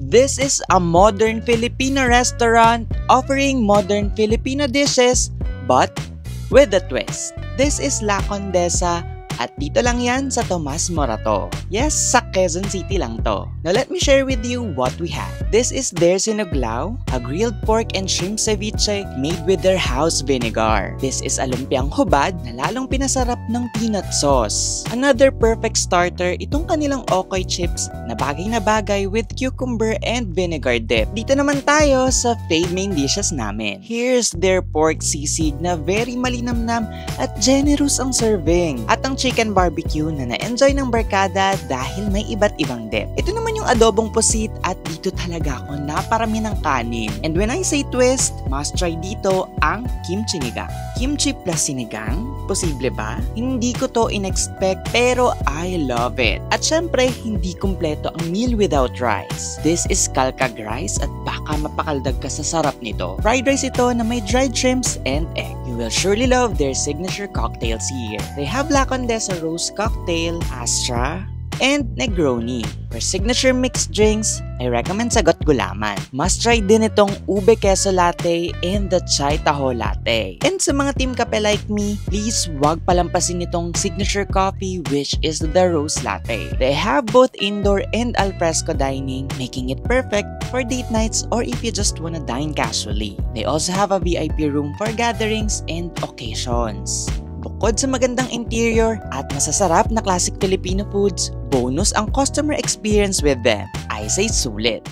This is a modern Filipino restaurant offering modern Filipino dishes but with a twist. This is La Condesa at dito lang yan sa Tomas Morato. Yes, sa Quezon City lang to. Now let me share with you what we have. This is their sinuglao, a grilled pork and shrimp ceviche made with their house vinegar. This is a lumpiang hubad na lalong pinasarap ng peanut sauce. Another perfect starter, itong kanilang okoy chips na bagay with cucumber and vinegar dip. Dito naman tayo sa fave main dishes namin. Here's their pork sisig na very malinamnam at generous ang serving. At ang chicken barbecue na na-enjoy ng barkada dahil may iba't ibang dip. Ito naman yung adobong pusit at dito talaga ako naparami ng kanin. And when I say twist, must try dito ang kimchi sinigang. Kimchi plus sinigang? Posible ba? Hindi ko to in-expect pero I love it. At syempre, hindi kumpleto ang meal without rice. This is kalkag rice at baka mapakaldag ka sa sarap nito. Fried rice ito na may dried shrimps and egg. You will surely love their signature cocktails here. They have La Condesa Rose Cocktail, Astra, and Negroni. For signature mixed drinks, I recommend Sagot Gulaman. Must try din itong Ube Queso Latte and the Chai Taho Latte. And sa mga team kape like me, please wag palampasin itong signature coffee which is the Rose Latte. They have both indoor and alfresco dining, making it perfect for date nights or if you just wanna dine casually. They also have a VIP room for gatherings and occasions. Bukod sa magandang interior at masasarap na classic Filipino foods, bonus ang customer experience with them. I say sulit.